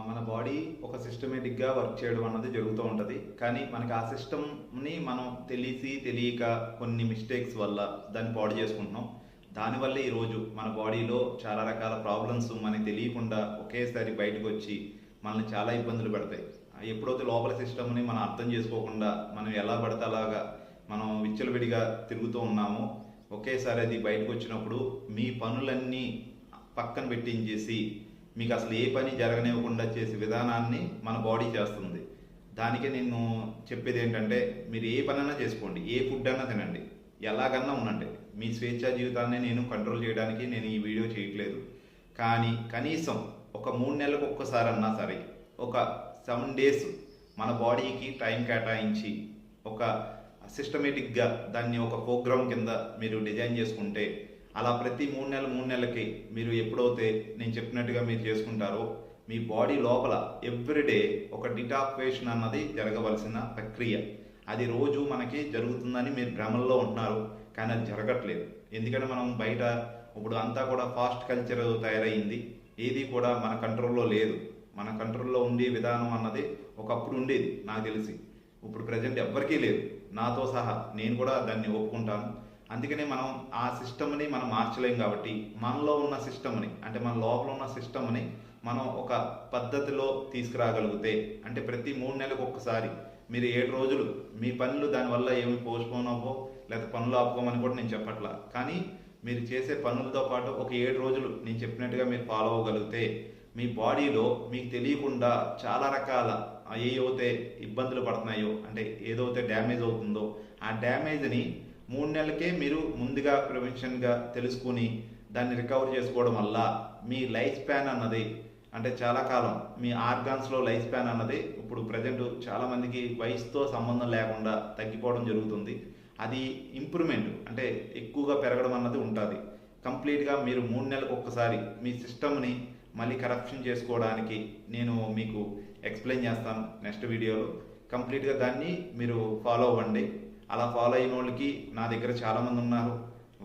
మన బాడీ ఒక సిస్టమేటిక్గా వర్క్ చేయడం అన్నది జరుగుతూ ఉంటుంది. కానీ మనకి ఆ సిస్టమ్ని మనం తెలియక కొన్ని మిస్టేక్స్ వల్ల దాన్ని పాడు చేసుకుంటున్నాం. దానివల్ల ఈరోజు మన బాడీలో చాలా రకాల ప్రాబ్లమ్స్ మనకి తెలియకుండా ఒకేసారి బయటకు వచ్చి మనల్ని చాలా ఇబ్బందులు పెడతాయి. ఎప్పుడైతే లోపల సిస్టమ్ని మనం అర్థం చేసుకోకుండా మనం ఎలా పడితే అలాగా మనం విచ్చలవిడిగా తిరుగుతూ ఉన్నామో, ఒకేసారి అది బయటకు వచ్చినప్పుడు మీ పనులన్నీ పక్కన పెట్టించేసి మీకు అసలు ఏ పని జరగనివ్వకుండా చేసే విధానాన్ని మన బాడీ చేస్తుంది. దానికే నేను చెప్పేది ఏంటంటే, మీరు ఏ పనైనా చేసుకోండి, ఏ ఫుడ్ అయినా తినండి, ఎలాగన్నా ఉండండి. మీ స్వేచ్ఛా జీవితాన్ని నేను కంట్రోల్ చేయడానికి నేను ఈ వీడియో చేయట్లేదు. కానీ కనీసం ఒక 3 నెలలకు ఒక్కసారి అన్నా సరే, ఒక 7 డేస్ మన బాడీకి టైం కేటాయించి ఒక సిస్టమేటిక్గా దాన్ని ఒక ప్రోగ్రామ్ కింద మీరు డిజైన్ చేసుకుంటే, అలా ప్రతి 3 నెలలకి మీరు ఎప్పుడైతే నేను చెప్పినట్టుగా మీరు చేసుకుంటారో, మీ బాడీ లోపల ఎవ్రీడే ఒక డిటాక్వేషన్ అన్నది జరగవలసిన ప్రక్రియ. అది రోజు మనకి జరుగుతుందని మీరు భ్రమల్లో ఉంటున్నారు, కానీ అది జరగట్లేదు. ఎందుకంటే మనం బయట ఇప్పుడు అంతా కూడా ఫాస్ట్ కల్చర్ తయారైంది. ఏది కూడా మన కంట్రోల్లో లేదు. మన కంట్రోల్లో ఉండే విధానం అన్నది ఒకప్పుడు ఉండేది నాకు తెలిసి. ఇప్పుడు ప్రజెంట్ ఎవ్వరికీ లేదు, నాతో సహా. నేను కూడా దాన్ని ఒప్పుకుంటాను. అందుకనే మనం ఆ సిస్టమ్ని మనం మార్చలేం. కాబట్టి మనలో ఉన్న సిస్టమ్ని, అంటే మన లోపల ఉన్న సిస్టమ్ని మనం ఒక పద్ధతిలో తీసుకురాగలిగితే, అంటే ప్రతి 3 నెలలకు ఒక్కసారి మీరు 7 రోజులు మీ పనులు దానివల్ల ఏమి పోస్ట్పోన్ అవ్వో, లేకపోతే పనులు ఆపుకోమని కూడా నేను చెప్పట్లా. కానీ మీరు చేసే పనులతో పాటు ఒక 7 రోజులు నేను చెప్పినట్టుగా మీరు ఫాలో అవ్వగలిగితే, మీ బాడీలో మీకు తెలియకుండా చాలా రకాల ఏవైతే ఇబ్బందులు పడుతున్నాయో, అంటే ఏదైతే డ్యామేజ్ అవుతుందో, ఆ డ్యామేజ్ని 3 నెలలకే మీరు ముందుగా ప్రివెన్షన్గా తెలుసుకుని దాన్ని రికవర్ చేసుకోవడం వల్ల మీ లైఫ్ స్పాన్ అన్నది, అంటే చాలా కాలం మీ ఆర్గాన్స్లో లైఫ్ స్పాన్ అన్నది ఇప్పుడు ప్రజెంట్ చాలామందికి వయసుతో సంబంధం లేకుండా తగ్గిపోవడం జరుగుతుంది. అది ఇంప్రూవ్మెంట్, అంటే ఎక్కువగా పెరగడం అన్నది ఉంటుంది. కంప్లీట్గా మీరు 3 నెలలకు ఒక్కసారి మీ సిస్టమ్ని మళ్ళీ కరెక్షన్ చేసుకోవడానికి నేను మీకు ఎక్స్ప్లెయిన్ చేస్తాను నెక్స్ట్ వీడియోలో. కంప్లీట్గా దాన్ని మీరు ఫాలో అవ్వండి. అలా ఫాలో అయిన వాళ్ళకి నా దగ్గర చాలామంది ఉన్నారు.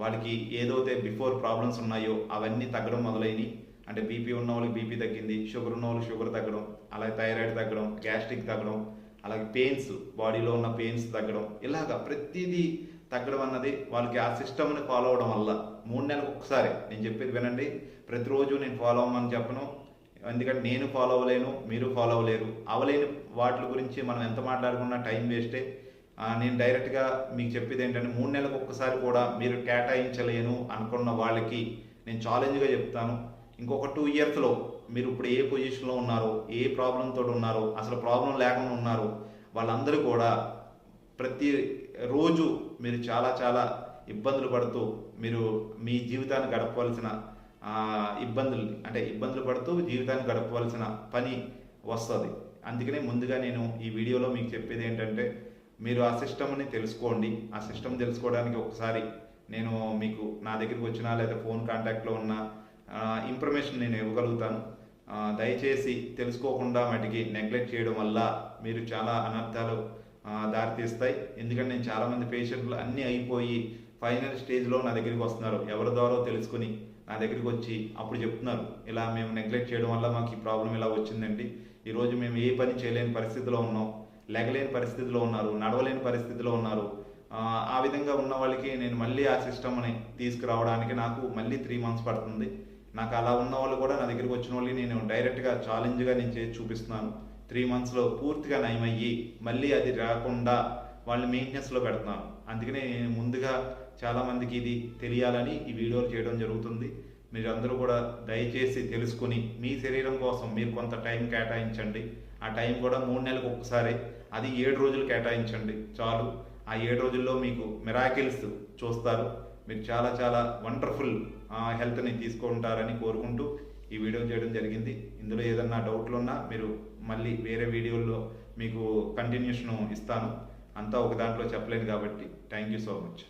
వాళ్ళకి ఏదైతే బిఫోర్ ప్రాబ్లమ్స్ ఉన్నాయో అవన్నీ తగ్గడం మొదలైనవి. అంటే బీపీ ఉన్న వాళ్ళకి బీపీ తగ్గింది, షుగర్ ఉన్న వాళ్ళకి షుగర్ తగ్గడం, అలాగే థైరాయిడ్ తగ్గడం, గ్యాస్ట్రిక్ తగ్గడం, అలాగే పెయిన్స్, బాడీలో ఉన్న పెయిన్స్ తగ్గడం, ఇలాగా ప్రతిదీ తగ్గడం అన్నది వాళ్ళకి ఆ సిస్టమ్ని ఫాలో అవడం వల్ల. 3 నెలలకు ఒకసారి నేను చెప్పేది వినండి. ప్రతిరోజు నేను ఫాలో అవ్వమని చెప్పను, ఎందుకంటే నేను ఫాలో అవ్వలేను, మీరు ఫాలో అవ్వలేరు. అవలేని వాటి గురించి మనం ఎంత మాట్లాడుకున్నా టైం వేస్టే. నేను డైరెక్ట్గా మీకు చెప్పేది ఏంటంటే, 3 నెలలకు ఒక్కసారి కూడా మీరు కేటాయించలేను అనుకున్న వాళ్ళకి నేను ఛాలెంజ్గా చెప్తాను. ఇంకొక 2 ఇయర్స్లో మీరు ఇప్పుడు ఏ పొజిషన్లో ఉన్నారో, ఏ ప్రాబ్లంతో ఉన్నారో, అసలు ప్రాబ్లం లేకుండా ఉన్నారో, వాళ్ళందరూ కూడా ప్రతి రోజు మీరు చాలా చాలా ఇబ్బందులు పడుతూ మీరు మీ జీవితాన్ని గడపవలసిన ఇబ్బందులు పడుతూ జీవితాన్ని గడపవలసిన పని వస్తుంది. అందుకనే ముందుగా నేను ఈ వీడియోలో మీకు చెప్పేది ఏంటంటే, మీరు ఆ సిస్టమ్ని తెలుసుకోండి. ఆ సిస్టమ్ తెలుసుకోవడానికి ఒకసారి నేను మీకు నా దగ్గరికి వచ్చినా లేదా ఫోన్ కాంటాక్ట్లో ఉన్న ఇన్ఫర్మేషన్ నేను ఇవ్వగలుగుతాను. దయచేసి తెలుసుకోకుండా మటుకి నెగ్లెక్ట్ చేయడం వల్ల మీరు చాలా అనర్థాలు దారితీస్తాయి. ఎందుకంటే నేను చాలామంది పేషెంట్లు అన్నీ అయిపోయి ఫైనల్ స్టేజ్లో నా దగ్గరికి వస్తున్నారు. ఎవరి ద్వారా తెలుసుకుని నా దగ్గరికి వచ్చి అప్పుడు చెప్తున్నారు, ఇలా మేము నెగ్లెక్ట్ చేయడం వల్ల మాకు ఈ ప్రాబ్లం ఇలా వచ్చిందండి, ఈరోజు మేము ఏ పని చేయలేని పరిస్థితిలో ఉన్నాం, లెగలేని పరిస్థితిలో ఉన్నారు, నడవలేని పరిస్థితిలో ఉన్నారు. ఆ విధంగా ఉన్న వాళ్ళకి నేను మళ్ళీ ఆ సిస్టమ్ని తీసుకురావడానికి నాకు మళ్ళీ 3 months పడుతుంది. నాకు అలా ఉన్న వాళ్ళు కూడా నా దగ్గరికి వచ్చిన వాళ్ళకి నేను డైరెక్ట్గా ఛాలెంజ్గా నేను చేసి చూపిస్తున్నాను. 3 monthsలో పూర్తిగా నయమయ్యి మళ్ళీ అది రాకుండా వాళ్ళని మెయింటెనెన్స్లో పెడుతున్నాను. అందుకనే నేను ముందుగా చాలామందికి ఇది తెలియాలని ఈ వీడియోలు చేయడం జరుగుతుంది. మీరందరూ కూడా దయచేసి తెలుసుకుని మీ శరీరం కోసం మీరు కొంత టైం కేటాయించండి. ఆ టైం కూడా 3 నెలలకు ఒక్కసారి, అది 7 రోజులు కేటాయించండి చాలు. ఆ 7 రోజుల్లో మీకు మిరాకిల్స్ చూస్తారు. మీరు చాలా చాలా వండర్ఫుల్ హెల్త్ని తీసుకుంటారని కోరుకుంటూ ఈ వీడియో చేయడం జరిగింది. ఇందులో ఏదన్నా డౌట్లు ఉన్నా మీరు మళ్ళీ వేరే వీడియోల్లో మీకు కంటిన్యూషన్ ఇస్తాను. అంతా ఒక దాంట్లో చెప్పలేను కాబట్టి థ్యాంక్ యూ సో మచ్.